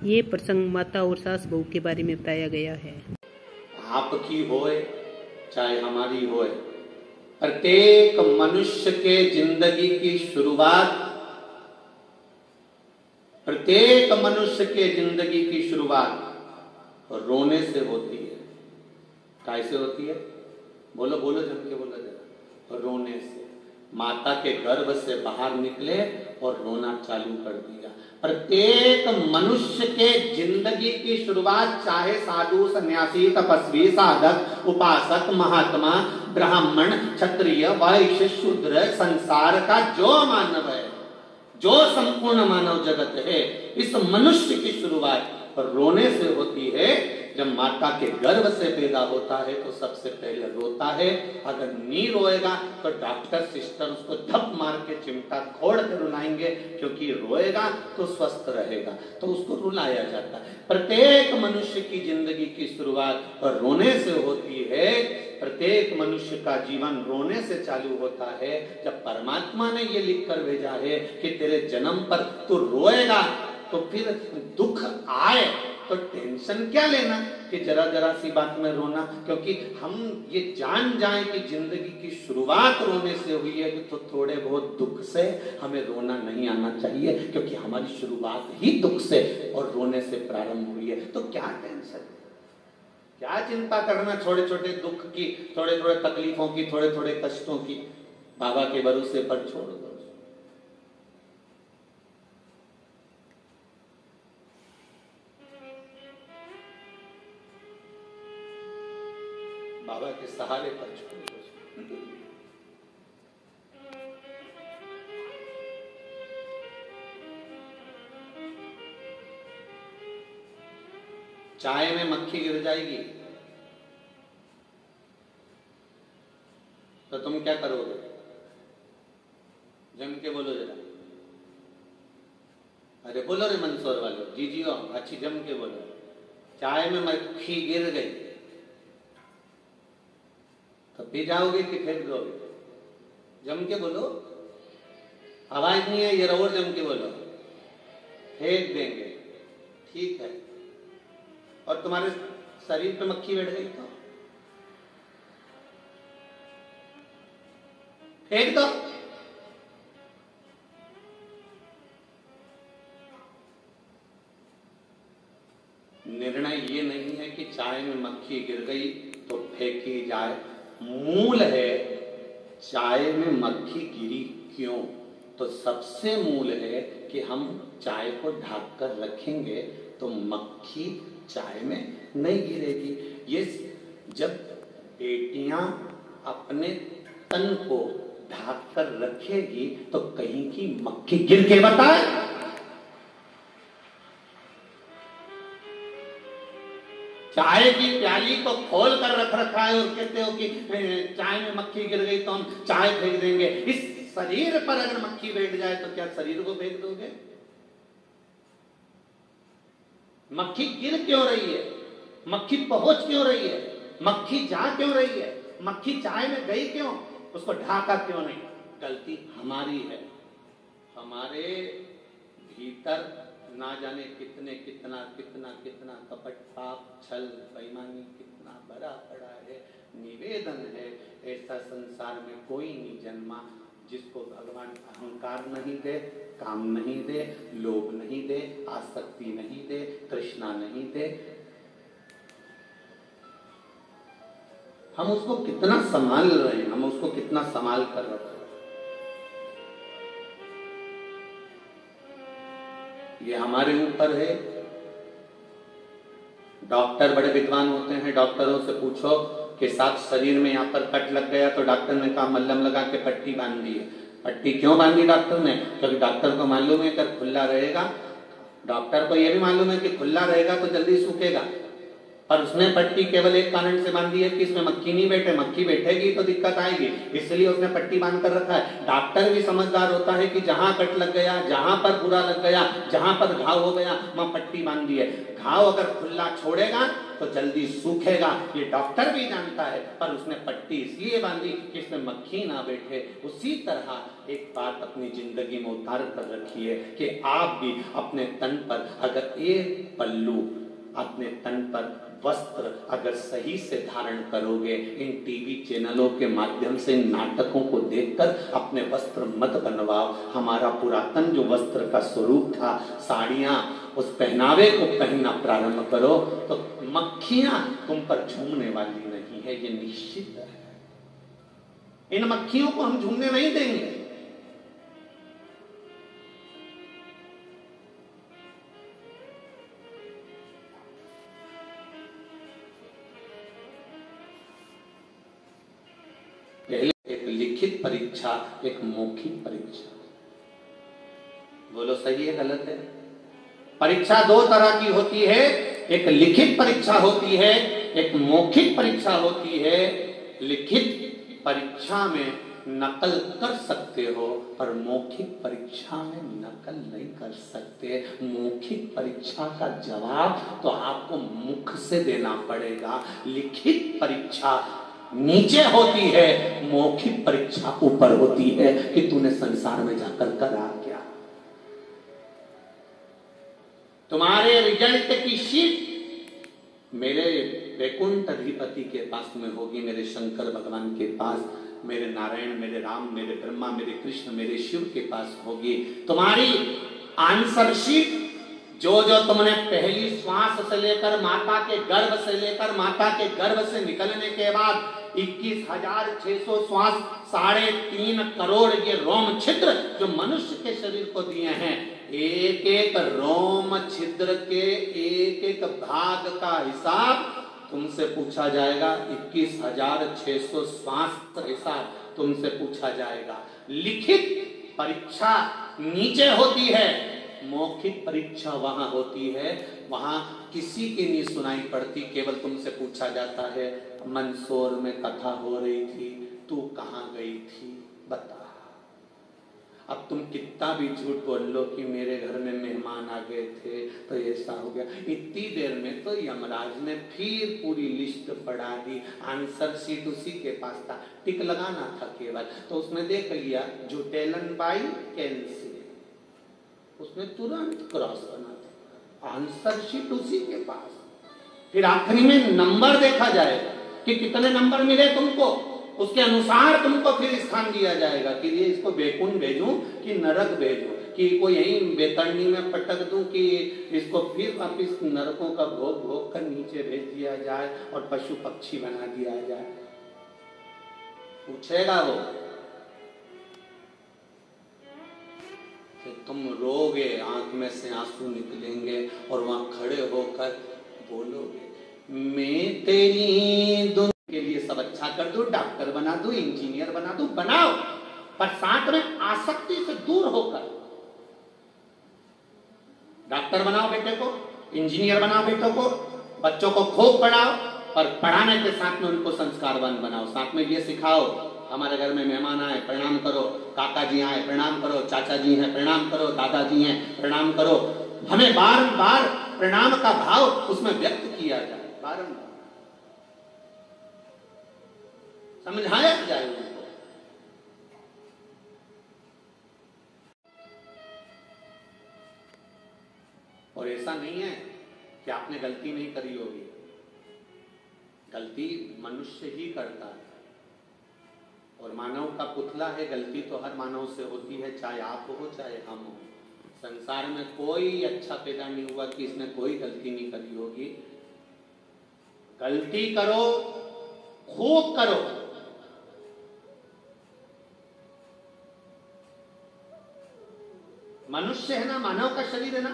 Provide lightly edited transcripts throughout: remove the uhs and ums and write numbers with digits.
ये प्रसंग माता और सास बहू के बारे में बताया गया है। आपकी होए चाहे हमारी होए, प्रत्येक मनुष्य के जिंदगी की शुरुआत, प्रत्येक मनुष्य के जिंदगी की शुरुआत रोने से होती है। कैसे होती है? बोलो बोलो, जम के बोलो जरा। रोने से। माता के गर्भ से बाहर निकले और रोना चालू कर दिया। प्रत्येक मनुष्य के जिंदगी की शुरुआत, चाहे साधु, सन्यासी, तपस्वी, साधक, उपासक, महात्मा, ब्राह्मण, क्षत्रिय, वैश्य, शूद्र, संसार का जो मानव है, जो संपूर्ण मानव जगत है, इस मनुष्य की शुरुआत रोने से होती है। जब माता के गर्भ से पैदा होता है तो सबसे पहले रोता है। अगर नहीं रोएगा तो डॉक्टर सिस्टर उसको धप मार के चिमटा खोड़ कर रुलाएंगे, क्योंकि रोएगा तो स्वस्थ रहेगा, तो उसको रुलाया जाता है। प्रत्येक मनुष्य की जिंदगी की शुरुआत रोने से होती है। प्रत्येक मनुष्य का जीवन रोने से चालू होता है। जब परमात्मा ने ये लिख कर भेजा है कि तेरे जन्म पर तू रोएगा, तो फिर दुख आए तो टेंशन क्या लेना कि जरा जरा सी बात में रोना। क्योंकि हम ये जान जाएं कि जिंदगी की शुरुआत रोने से हुई है, तो थोड़े बहुत दुख से हमें रोना नहीं आना चाहिए, क्योंकि हमारी शुरुआत ही दुख से और रोने से प्रारंभ हुई है। तो क्या टेंशन, क्या चिंता करना छोटे छोटे दुख की, थोड़े थोड़े तकलीफों की, थोड़े थोड़े कष्टों की। बाबा के भरोसे पर छोड़ दो। बाबा के सहारे पर छोड़ दो। चाय में मक्खी गिर जाएगी तो तुम क्या करोगे? जम के बोलो जरा। अरे बोलो रे मंदसौर वालों, जी जी अच्छी जम के बोलो। चाय में मक्खी गिर गई तो पी जाओगे कि फेंक दोगे? जम के बोलो। आवाज नहीं है, ये और जम के बोलो। फेंक देंगे, ठीक है। और तुम्हारे शरीर पे मक्खी बैठ गई तो फेंक दो। निर्णय ये नहीं है कि चाय में मक्खी गिर गई तो फेंकी जाए। मूल है चाय में मक्खी गिरी क्यों, तो सबसे मूल है कि हम चाय को ढक कर रखेंगे तो मक्खी चाय में नहीं गिरेगी। ये जब बेटियां अपने तन को ढक कर रखेगी तो कहीं की मक्खी गिर के बताए। चाय की प्याली को खोल कर रख रखा है और कहते हो कि चाय में मक्खी गिर गई तो हम चाय फेंक देंगे। इस शरीर पर अगर मक्खी बैठ जाए तो क्या शरीर को फेंक दोगे? मक्खी गिर क्यों रही है? मक्खी पहुंच क्यों रही है? मक्खी जा क्यों रही है? मक्खी चाय में गई क्यों? उसको ढाका क्यों नहीं? गलती हमारी है। हमारे भीतर ना जाने कितना कितना कपट, पाप, छल, बेईमानी कितना भरा पड़ा है। निवेदन है, ऐसा संसार में कोई नहीं जन्मा जिसको भगवान अहंकार नहीं दे, काम नहीं दे, लोभ नहीं दे, आसक्ति नहीं दे, तृष्णा नहीं दे। हम उसको कितना संभाल रहे हैं, हम उसको कितना संभाल कर रख रहे हैं। ये हमारे ऊपर है। डॉक्टर बड़े विद्वान होते हैं, डॉक्टरों से पूछो कि साथ शरीर में यहाँ पर कट लग गया तो डॉक्टर ने कहा मल्लम लगा के पट्टी बांध दी है। पट्टी क्यों बांधी डॉक्टर ने? क्योंकि डॉक्टर को मालूम है कि खुला रहेगा, डॉक्टर को यह भी मालूम है कि खुला रहेगा तो जल्दी सूखेगा, पर उसने पट्टी केवल एक कारण से बांधी है कि इसमें मक्खी नहीं बैठे, मक्खी बैठेगी तो दिक्कत आएगी, इसलिए उसने पट्टी बांध कर रखा है। डॉक्टर भी समझदार होता है कि जहां कट लग गया, जहां पर बुरा लग गया, जहां पर घाव हो गया, वहां पट्टी बांध दी है। घाव अगर खुला छोड़ेगा तो जल्दी सूखेगा, ये डॉक्टर भी जानता है, पर उसने पट्टी इसलिए बांधी कि इसमें मक्खी ना बैठे। उसी तरह एक बात अपनी जिंदगी में उतार कर रखिए कि आप भी अपने तन पर अगर एक पल्लू, अपने तन पर वस्त्र अगर सही से धारण करोगे, इन टीवी चैनलों के माध्यम से इन नाटकों को देखकर अपने वस्त्र मत बनवाओ। हमारा पुरातन जो वस्त्र का स्वरूप था, साड़ियां, उस पहनावे को पहनना प्रारंभ करो तो मक्खियां तुम पर झूमने वाली नहीं है, ये निश्चित है। इन मक्खियों को हम झूमने नहीं देंगे। पहले एक लिखित परीक्षा, एक मौखिक परीक्षा। बोलो सही है गलत है? परीक्षा दो तरह की होती है, एक लिखित परीक्षा होती है, एक मौखिक परीक्षा होती है। लिखित परीक्षा में नकल कर सकते हो, पर मौखिक परीक्षा में नकल नहीं कर सकते। मौखिक परीक्षा का जवाब तो आपको मुख से देना पड़ेगा। लिखित परीक्षा नीचे होती है, मौखिक परीक्षा ऊपर होती है कि तूने संसार में जाकर करा क्या। तुम्हारे रिजल्ट की शीट मेरे वैकुंठ अधिपति के पास में होगी, मेरे शंकर भगवान के पास, मेरे नारायण, मेरे राम, मेरे ब्रह्मा, मेरे कृष्ण, मेरे शिव के पास होगी। तुम्हारी आंसर शीट जो जो तुमने पहली श्वास से लेकर माता के गर्भ से लेकर माता के गर्भ से निकलने के बाद 21,600 श्वास, 3.5 करोड़ ये रोम छिद्र जो मनुष्य के शरीर को दिए हैं, एक एक रोम छिद्र के एक एक भाग का हिसाब तुमसे पूछा जाएगा। 21,600 श्वास का हिसाब तुमसे पूछा जाएगा। लिखित परीक्षा नीचे होती है, मौखिक परीक्षा वहां होती है, वहां किसी की नहीं सुनाई पड़ती, केवल तुमसे पूछा जाता है मंदसौर में कथा हो रही थी, तू कहां गई थी बता। अब तुम कितना भी झूठ बोल लो कि मेरे घर में मेहमान आ गए थे तो ऐसा हो गया, इतनी देर में तो यमराज ने फिर पूरी लिस्ट पढ़ा दी। आंसर शीट उसी के पास था, टिक लगाना था केवल, तो उसने देख लिया जुटेलन बाई कैंसिल, उसने तुरंत क्रॉस बना दिया। आंसर शीट उसी के पास। फिर आखिरी में नंबर देखा जाएगा कि कितने नंबर मिले तुमको, उसके अनुसार तुमको फिर स्थान दिया जाएगा कि ये इसको वैकुंठ भेजूं कि नरक भेजूं, कि कोई यहीं बेतरनी में पटक दूं कि इसको फिर वापिस नरकों का भोग भोग कर नीचे भेज दिया जाए और पशु पक्षी बना दिया जाए। पूछेगा वो, तुम रोगे, आंख में से आंसू निकलेंगे और वहां खड़े होकर बोलोगे मैं तेरी दुनिया के लिए सब अच्छा कर दूं, डॉक्टर बना दूं, इंजीनियर बना दूं, बनाओ, पर साथ में आसक्ति से दूर होकर। डॉक्टर बनाओ बेटे को, इंजीनियर बनाओ बेटों को, बच्चों को खूब पढ़ाओ, पर पढ़ाने के साथ में उनको संस्कारवान बनाओ। साथ में ये सिखाओ, हमारे घर में मेहमान आए प्रणाम करो, काका जी आए प्रणाम करो, चाचा जी हैं प्रणाम करो, दादाजी हैं प्रणाम करो। हमें बार बार प्रणाम का भाव उसमें व्यक्त किया जाए, बारंबार समझाया जाए उनको। और ऐसा नहीं है कि आपने गलती नहीं करी होगी, गलती मनुष्य ही करता है और मानव का पुतला है। गलती तो हर मानव से होती है, चाहे आप हो चाहे हम हो। संसार में कोई अच्छा पैदा नहीं हुआ कि इसने कोई गलती नहीं करी होगी। गलती करो, खूब करो, मनुष्य है ना, मानव का शरीर है ना।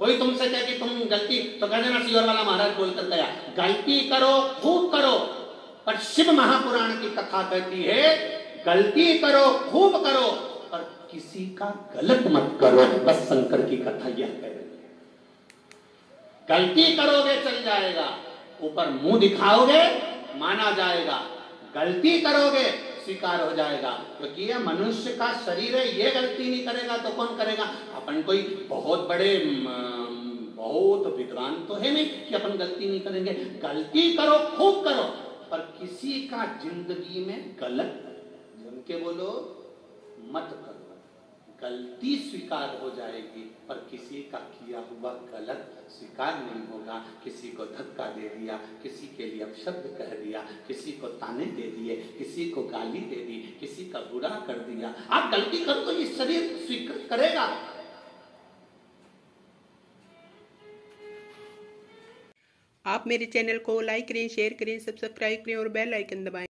कोई तुमसे कहे कि तुम गलती, तो कह देना सियोर वाला महाराज बोलकर गया, गलती करो खूब करो। पर शिव महापुराण की कथा कहती है गलती करो खूब करो पर किसी का गलत मत करो। बस शंकर की कथा यह कह रही है। गलती करोगे चल जाएगा, ऊपर मुंह दिखाओगे माना जाएगा, गलती करोगे स्वीकार हो जाएगा। क्योंकि ये मनुष्य का शरीर है, ये गलती नहीं करेगा तो कौन करेगा। अपन कोई बहुत बड़े बहुत विद्वान तो है नहीं कि अपन गलती नहीं करेंगे। गलती करो, खूब करो, पर किसी का जिंदगी में गलत जम के बोलो मत करो। गलती स्वीकार हो जाएगी पर किसी का किया हुआ गलत स्वीकार नहीं होगा। किसी को धक्का दे दिया, किसी के लिए अपशब्द कह दिया, किसी को ताने दे दिए, किसी को गाली दे दी, किसी का बुरा कर दिया, आप गलती करो तो ये शरीर स्वीकार करेगा। आप मेरे चैनल को लाइक करें, शेयर करें, सब्सक्राइब करें और बेल आइकन दबाएं।